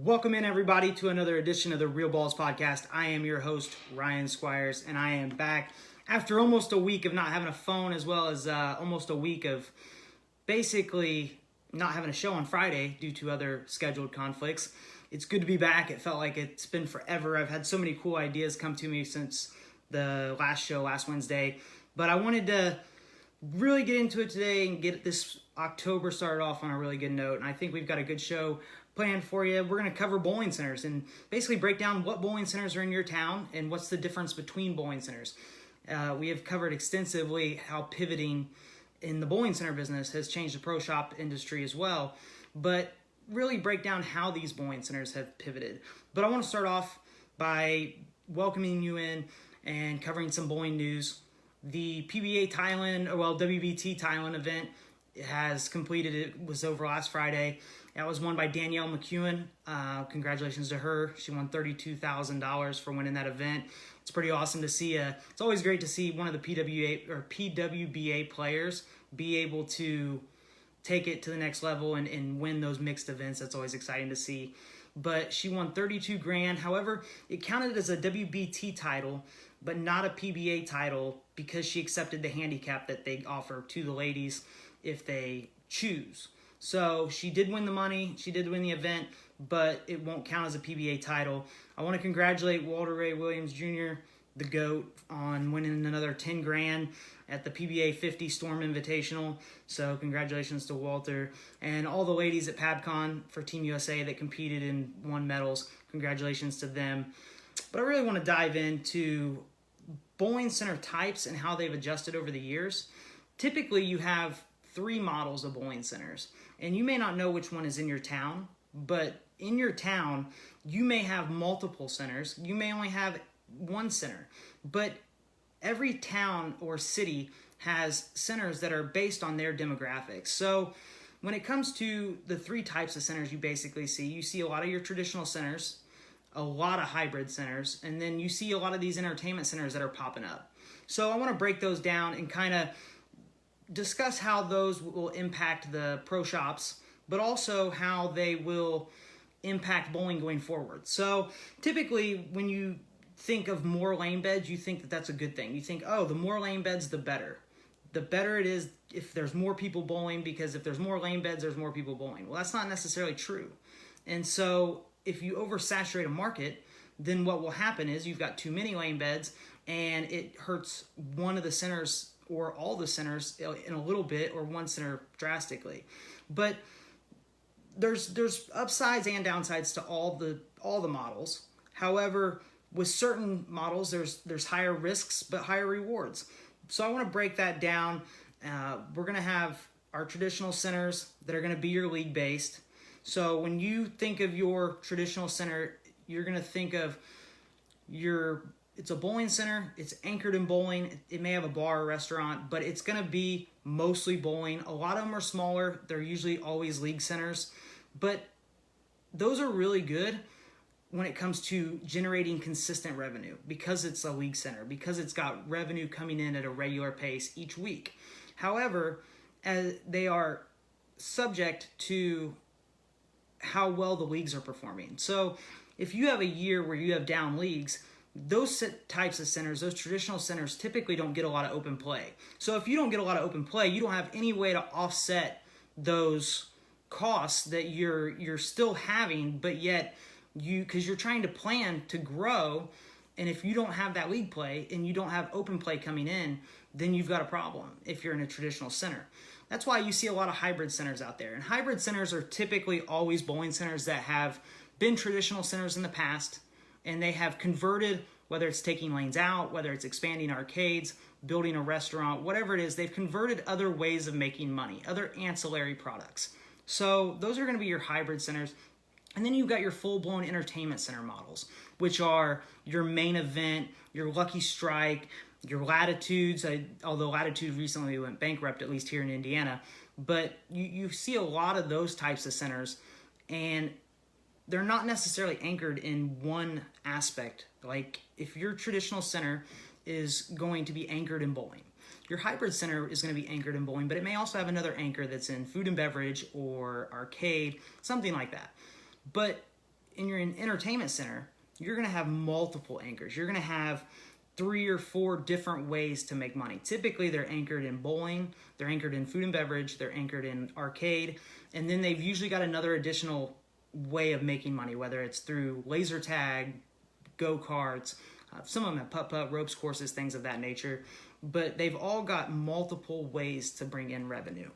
Welcome in, everybody, to another edition of the Real Ballz podcast. I am your host, Ryan Squires, and I am back after almost a week of not having a phone, as well as almost a week of basically not having a show on Friday due to other scheduled conflicts. It's good to be back. It felt like it's been forever. I've had so many cool ideas come to me since the last show last Wednesday, but I wanted to really get into it today and get this October started off on a really good note, and I think we've got a good show planned for you. We're going to cover bowling centers and basically break down what bowling centers are in your town and what's the difference between bowling centers. We have covered extensively how pivoting in the bowling center business has changed the pro shop industry as well, but really break down how these bowling centers have pivoted. But I want to start off by welcoming you in and covering some bowling news. The PBA WBT Thailand event has completed. It was over last Friday. That was won by Danielle McEwen. Congratulations to her. She won $32,000 for winning that event. It's pretty awesome to see. It's always great to see one of the PWBA players be able to take it to the next level and win those mixed events. That's always exciting to see. But she won 32 grand. However, it counted as a WBT title, but not a PBA title because she accepted the handicap that they offer to the ladies if they choose. So she did win the money, she did win the event, but it won't count as a PBA title. I want to congratulate Walter Ray Williams Jr., the GOAT, on winning another 10 grand at the PBA 50 Storm Invitational. So congratulations to Walter and all the ladies at PABCON for Team USA that competed and won medals. Congratulations to them. But I really want to dive into bowling center types and how they've adjusted over the years. Typically, you have three models of bowling centers, and you may not know which one is in your town, but in your town, you may have multiple centers. You may only have one center, but every town or city has centers that are based on their demographics. So when it comes to the three types of centers you basically see, you see a lot of your traditional centers, a lot of hybrid centers, and then you see a lot of these entertainment centers that are popping up. So I want to break those down and kind of discuss how those will impact the pro shops, but also how they will impact bowling going forward. So typically when you think of more lane beds, you think that that's a good thing. You think, oh, the more lane beds, the better. The better it is if there's more people bowling, because if there's more lane beds, there's more people bowling. Well, that's not necessarily true. And so if you oversaturate a market, then what will happen is you've got too many lane beds and it hurts one of the centers or all the centers in a little bit, or one center drastically. But there's upsides and downsides to all the models. However, with certain models, there's higher risks but higher rewards. So I want to break that down. We're going to have our traditional centers that are going to be your league based. So when you think of your traditional center, you're going to think of it's a bowling center, it's anchored in bowling, it may have a bar or restaurant, but it's going to be mostly bowling. A lot of them are smaller, they're usually always league centers, but those are really good when it comes to generating consistent revenue because it's a league center, because it's got revenue coming in at a regular pace each week. However, as they are subject to how well the leagues are performing. So if you have a year where you have down leagues, those types of centers, those traditional centers, typically don't get a lot of open play. So if you don't get a lot of open play, you don't have any way to offset those costs that you're still having, but yet because you're trying to plan to grow, and if you don't have that league play and you don't have open play coming in, then you've got a problem if you're in a traditional center. That's why you see a lot of hybrid centers out there. And hybrid centers are typically always bowling centers that have been traditional centers in the past, and they have converted, whether it's taking lanes out, whether it's expanding arcades, building a restaurant, whatever it is, they've converted other ways of making money, other ancillary products. So those are going to be your hybrid centers. And then you've got your full-blown entertainment center models, which are your Main Event, your Lucky Strike, your Latitudes, although Latitude recently went bankrupt, at least here in Indiana. But you see a lot of those types of centers, and they're not necessarily anchored in one aspect. Like if your traditional center is going to be anchored in bowling, your hybrid center is going to be anchored in bowling, but it may also have another anchor that's in food and beverage or arcade, something like that. But in your entertainment center, you're going to have multiple anchors. You're going to have 3 or 4 different ways to make money. Typically, they're anchored in bowling, they're anchored in food and beverage, they're anchored in arcade, and then they've usually got another additional way of making money, whether it's through laser tag, go-karts, some of them have putt-putt, ropes courses, things of that nature, but they've all got multiple ways to bring in revenue.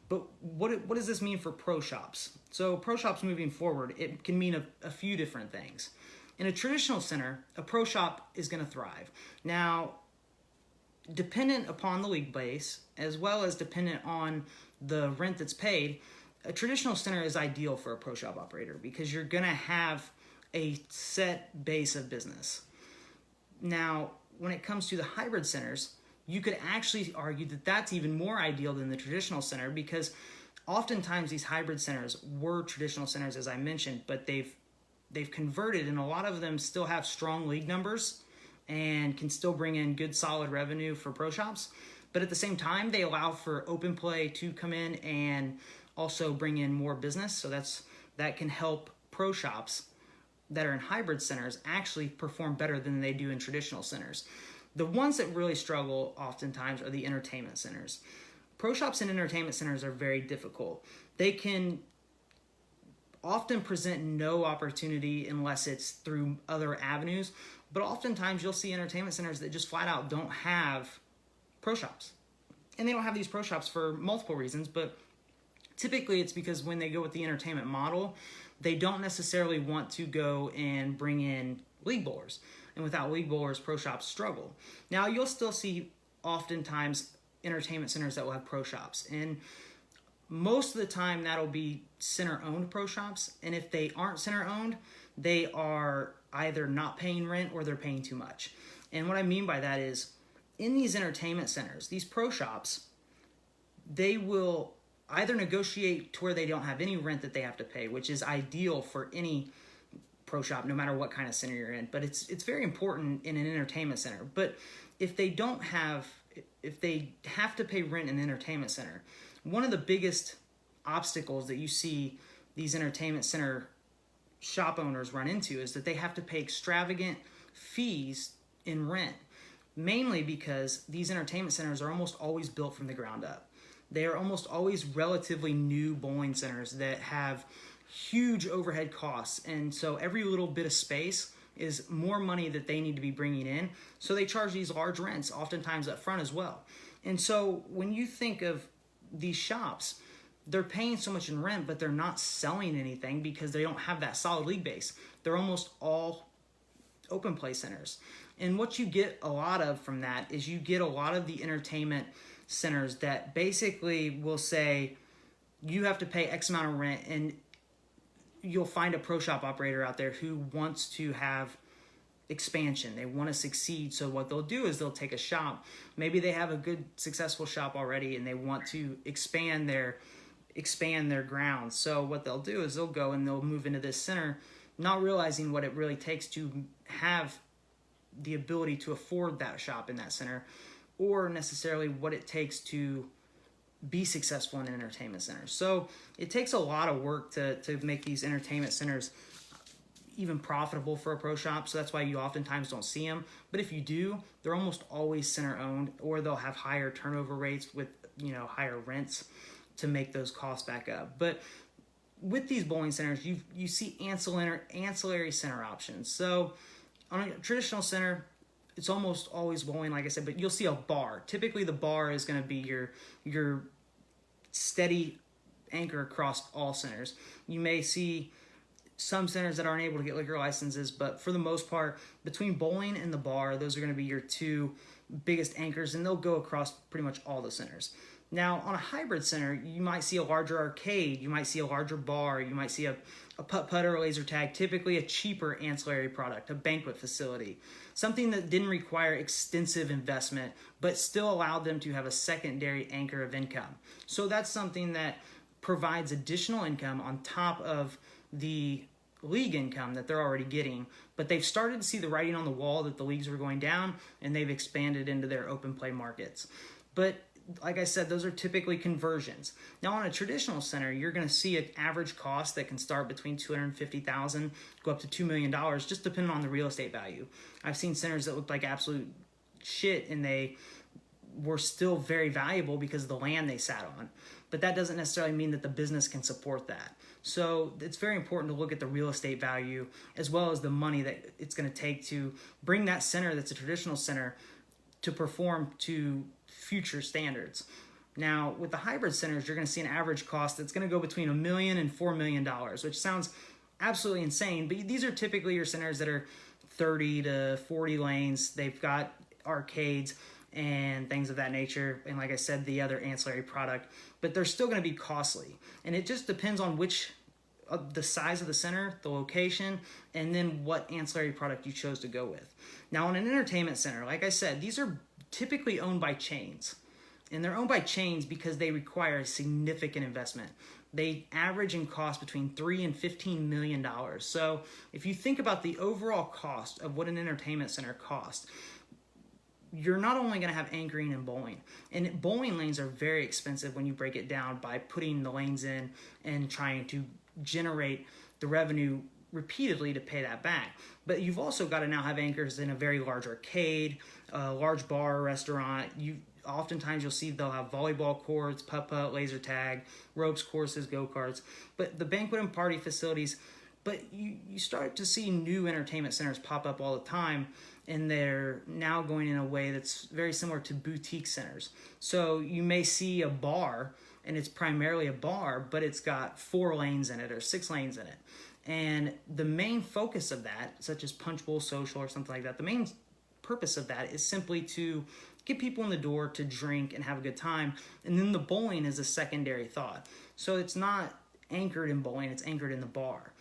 But what does this mean for pro shops? So pro shops moving forward, it can mean a few different things. In a traditional center, a pro shop is going to thrive. Now, dependent upon the league base, as well as dependent on the rent that's paid, a traditional center is ideal for a pro shop operator because you're going to have a set base of business. Now, when it comes to the hybrid centers, you could actually argue that that's even more ideal than the traditional center because oftentimes these hybrid centers were traditional centers, as I mentioned, but they've converted, and a lot of them still have strong league numbers and can still bring in good solid revenue for pro shops. But at the same time, they allow for open play to come in and also bring in more business. So that can help pro shops that are in hybrid centers actually perform better than they do in traditional centers. The ones that really struggle oftentimes are the entertainment centers. Pro shops and entertainment centers are very difficult. They can often present no opportunity unless it's through other avenues, but oftentimes you'll see entertainment centers that just flat out don't have pro shops. And they don't have these pro shops for multiple reasons, but typically it's because when they go with the entertainment model, they don't necessarily want to go and bring in league bowlers. And without league bowlers, pro shops struggle. Now, you'll still see oftentimes entertainment centers that will have pro shops. And most of the time, that'll be center-owned pro shops. And if they aren't center-owned, they are either not paying rent or they're paying too much. And what I mean by that is, in these entertainment centers, these pro shops, they will either negotiate to where they don't have any rent that they have to pay, which is ideal for any pro shop, no matter what kind of center you're in. But it's very important in an entertainment center. But if they have to pay rent in an entertainment center, one of the biggest obstacles that you see these entertainment center shop owners run into is that they have to pay extravagant fees in rent, mainly because these entertainment centers are almost always built from the ground up. They are almost always relatively new bowling centers that have huge overhead costs, and so every little bit of space is more money that they need to be bringing in, so they charge these large rents, oftentimes up front as well. And so when you think of these shops, they're paying so much in rent, but they're not selling anything because they don't have that solid league base. They're almost all open play centers. And what you get a lot of from that is you get a lot of the entertainment centers that basically will say you have to pay X amount of rent, and you'll find a pro shop operator out there who wants to have expansion. They want to succeed. So what they'll do is they'll take a shop. Maybe they have a good successful shop already and they want to expand their grounds. So what they'll do is they'll go and they'll move into this center, not realizing what it really takes to have the ability to afford that shop in that center, or necessarily what it takes to be successful in an entertainment center. So it takes a lot of work to make these entertainment centers even profitable for a pro shop. So that's why you oftentimes don't see them. But if you do, they're almost always center owned, or they'll have higher turnover rates with, higher rents to make those costs back up. But with these bowling centers, you see ancillary center options. So on a traditional center, it's almost always bowling, like I said, but you'll see a bar. Typically the bar is going to be your steady anchor across all centers. You may see some centers that aren't able to get liquor licenses, but for the most part, between bowling and the bar, those are going to be your two biggest anchors, and they'll go across pretty much all the centers. Now, on a hybrid center, you might see a larger arcade, you might see a larger bar, you might see a putt-putt or a laser tag, typically a cheaper ancillary product, a banquet facility, something that didn't require extensive investment, but still allowed them to have a secondary anchor of income. So that's something that provides additional income on top of the league income that they're already getting, but they've started to see the writing on the wall that the leagues were going down, and they've expanded into their open play markets. But like I said, those are typically conversions. Now, on a traditional center, you're going to see an average cost that can start between $250,000, go up to $2 million, just depending on the real estate value. I've seen centers that looked like absolute shit, and they were still very valuable because of the land they sat on. But that doesn't necessarily mean that the business can support that. So it's very important to look at the real estate value as well as the money that it's going to take to bring that center that's a traditional center to perform to future standards. Now, with the hybrid centers, you're going to see an average cost that's going to go between $1 million and $4 million, which sounds absolutely insane. But these are typically your centers that are 30 to 40 lanes. They've got arcades and things of that nature, and like I said, the other ancillary product, but they're still going to be costly. And it just depends on the size of the center, the location, and then what ancillary product you chose to go with. Now, on an entertainment center, like I said, these are typically owned by chains, and they're owned by chains because they require a significant investment. They average in cost between $3 and $15 million. So if you think about the overall cost of what an entertainment center costs, you're not only going to have anchoring and bowling. And bowling lanes are very expensive when you break it down by putting the lanes in and trying to generate the revenue repeatedly to pay that back. But you've also got to now have anchors in a very large arcade, a large bar, restaurant. Oftentimes you'll see they'll have volleyball courts, putt-putt, laser tag, ropes courses, go-karts. But the banquet and party facilities, but you start to see new entertainment centers pop up all the time, and they're now going in a way that's very similar to boutique centers. So you may see a bar, and it's primarily a bar, but it's got 4 lanes in it or 6 lanes in it. And the main focus of that, such as Punch Bowl Social or something like that, the main purpose of that is simply to get people in the door to drink and have a good time. And then the bowling is a secondary thought. So it's not anchored in bowling, it's anchored in the bar.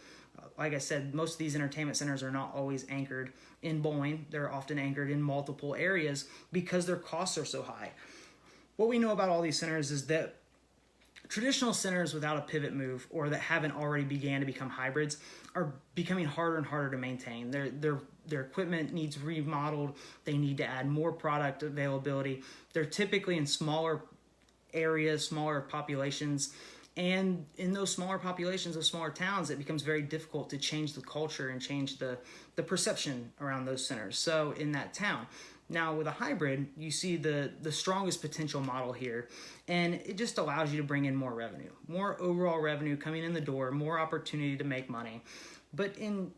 Like I said, most of these entertainment centers are not always anchored in bowling. They're often anchored in multiple areas because their costs are so high. What we know about all these centers is that traditional centers without a pivot move or that haven't already began to become hybrids are becoming harder and harder to maintain. Their equipment needs remodeled. They need to add more product availability. They're typically in smaller areas, smaller populations. And in those smaller populations, those smaller towns, it becomes very difficult to change the culture and change the perception around those centers. So in that town. Now with a hybrid, you see the strongest potential model here, and it just allows you to bring in more revenue, more overall revenue coming in the door, more opportunity to make money. But in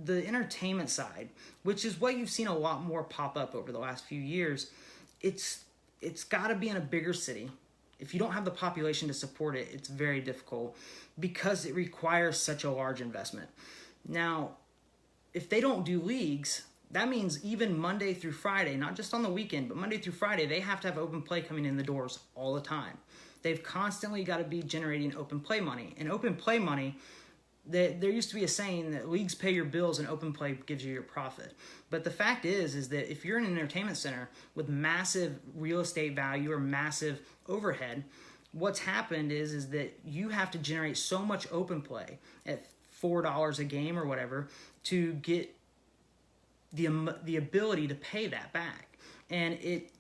the entertainment side, which is what you've seen a lot more pop up over the last few years, it's got to be in a bigger city. If you don't have the population to support it, it's very difficult because it requires such a large investment. Now, if they don't do leagues, that means even Monday through Friday, not just on the weekend, but Monday through Friday, they have to have open play coming in the doors all the time. They've constantly got to be generating open play money. And open play money, there used to be a saying that leagues pay your bills and open play gives you your profit. But the fact is that if you're in an entertainment center with massive real estate value or massive overhead, what's happened is that you have to generate so much open play at $4 a game or whatever to get the ability to pay that back. And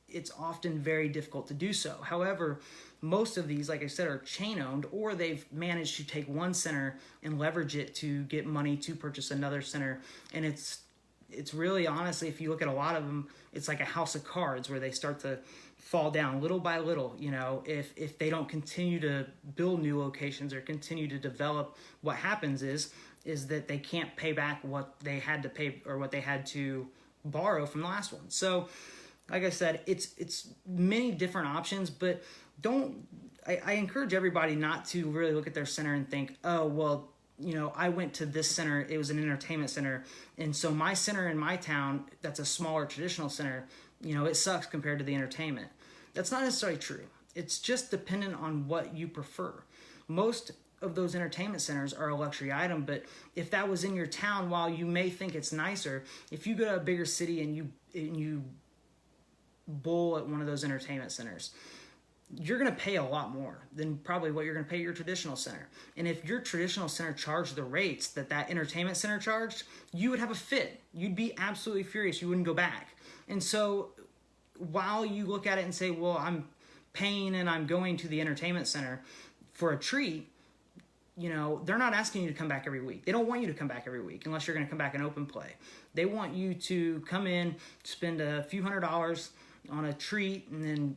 it's often very difficult to do so. However, most of these, like I said, are chain owned, or they've managed to take one center and leverage it to get money to purchase another center. And it's really, honestly, if you look at a lot of them, it's like a house of cards where they start to fall down little by little. You know, if they don't continue to build new locations or continue to develop, what happens is that they can't pay back what they had to pay or what they had to borrow from the last one. So, like I said, it's many different options, but I encourage everybody not to really look at their center and think, oh, well, you know, I went to this center, it was an entertainment center, and so my center in my town, that's a smaller traditional center, you know, it sucks compared to the entertainment. That's not necessarily true. It's just dependent on what you prefer. Most of those entertainment centers are a luxury item, but if that was in your town, while you may think it's nicer, if you go to a bigger city and you bowl at one of those entertainment centers, you're going to pay a lot more than probably what you're going to pay your traditional center. And if your traditional center charged the rates that entertainment center charged, you would have a fit. You'd be absolutely furious. You wouldn't go back. And so while you look at it and say, well, paying and I'm going to the entertainment center for a treat, they're not asking you to come back every week. They don't want you to come back every week unless you're going to come back and open play. They want you to come in, spend a few $100s on a treat, and then,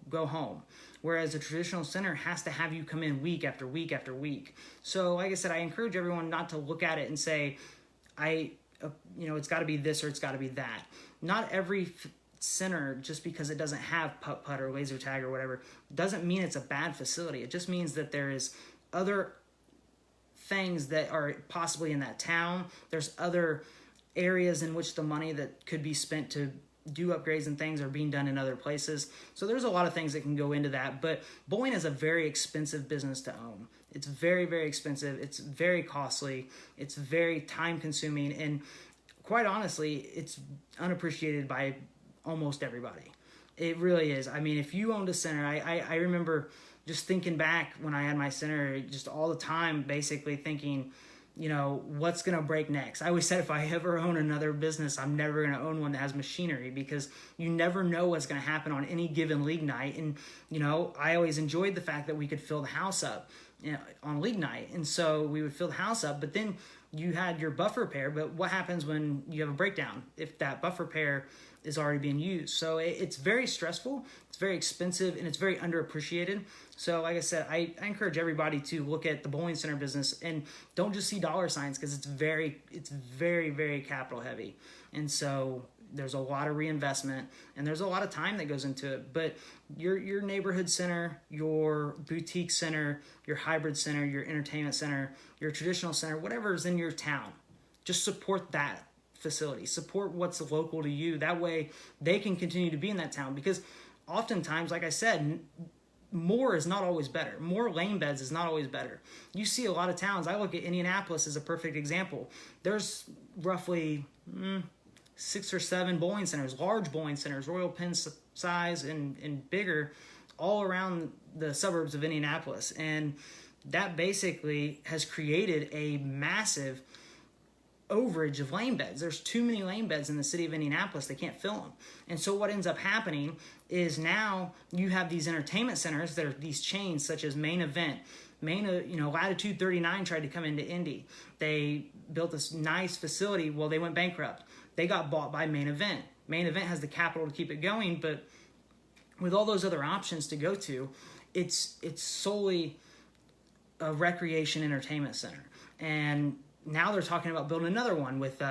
go home. Whereas a traditional center has to have you come in week after week after week. So like I said, I encourage everyone not to look at it and say, it's got to be this or it's got to be that. Not every center, just because it doesn't have putt-putt or laser tag or whatever, doesn't mean it's a bad facility. It just means that there is other things that are possibly in that town. There's other areas in which the money that could be spent to do upgrades and things are being done in other places. So there's a lot of things that can go into that, but bowling is a very expensive business to own. It's very, very expensive. It's very costly. It's very time consuming. And quite honestly, it's unappreciated by almost everybody. It really is. I mean, if you owned a center, I remember just thinking back when I had my center, just all the time, basically thinking, what's going to break next? I always said if I ever own another business, I'm never going to own one that has machinery, because you never know what's going to happen on any given league night. And, I always enjoyed the fact that we could fill the house up on league night. And so we would fill the house up, but then you had your buffer pair. But what happens when you have a breakdown if that buffer pair is already being used? So it's very stressful, it's very expensive, and it's very underappreciated. So like I said, I encourage everybody to look at the bowling center business and don't just see dollar signs, because it's very, very capital heavy. And so there's a lot of reinvestment and there's a lot of time that goes into it. But your neighborhood center, your boutique center, your hybrid center, your entertainment center, your traditional center, whatever is in your town, just support that facility. Support what's local to you. That way they can continue to be in that town, because oftentimes, like I said, more is not always better. More lane beds is not always better. You see a lot of towns. I look at Indianapolis as a perfect example. There's roughly 6 or 7 bowling centers, large bowling centers, Royal Penn size and bigger, all around the suburbs of Indianapolis. And that basically has created a massive overage of lane beds. There's too many lane beds in the city of Indianapolis. They can't fill them. And so what ends up happening is now you have these entertainment centers that are these chains such as Main Event. Latitude 39 tried to come into Indy. They built this nice facility. Well, they went bankrupt. They got bought by Main Event. Main Event has the capital to keep it going, but with all those other options to go to, it's solely a recreation entertainment center. And now they're talking about building another one with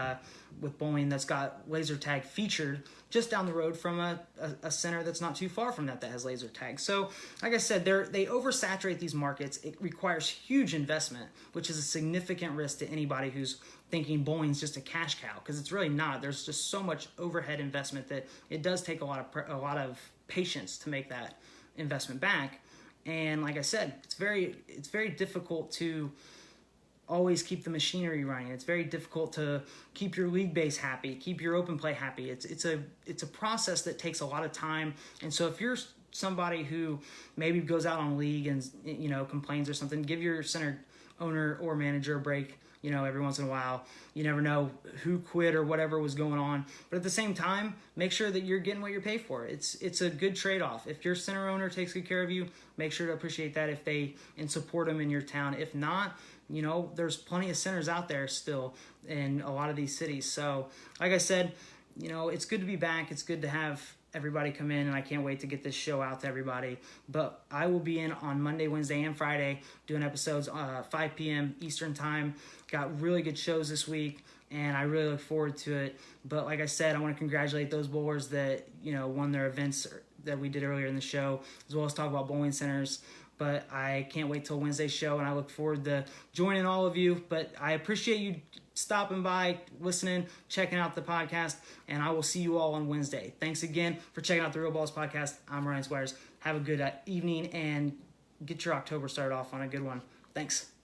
bowling that's got laser tag featured just down the road from a center that's not too far from that has laser tag. So, like I said, they oversaturate these markets. It requires huge investment, which is a significant risk to anybody who's thinking bowling's just a cash cow, because it's really not. There's just so much overhead investment that it does take a lot of patience to make that investment back. And like I said, it's very difficult to always keep the machinery running. It's very difficult to keep your league base happy, keep your open play happy. It's a process that takes a lot of time. And so if you're somebody who maybe goes out on league and complains or something, give your center owner or manager a break. Every once in a while. You never know who quit or whatever was going on. But at the same time, make sure that you're getting what you pay for. It's a good trade-off. If your center owner takes good care of you, make sure to appreciate that and support them in your town. If not, there's plenty of centers out there still in a lot of these cities. So, like I said, it's good to be back. It's good to have everybody come in, and I can't wait to get this show out to everybody. But I will be in on Monday, Wednesday, and Friday doing episodes 5 p.m. Eastern time. Got really good shows this week, and I really look forward to it. But like I said, I want to congratulate those bowlers that won their events that we did earlier in the show, as well as talk about bowling centers. But I can't wait till Wednesday's show, and I look forward to joining all of you. But I appreciate you stopping by, listening, checking out the podcast, and I will see you all on Wednesday. Thanks again for checking out the Real Ballz podcast. I'm Ryan Squires. Have a good evening, and get your October started off on a good one. Thanks.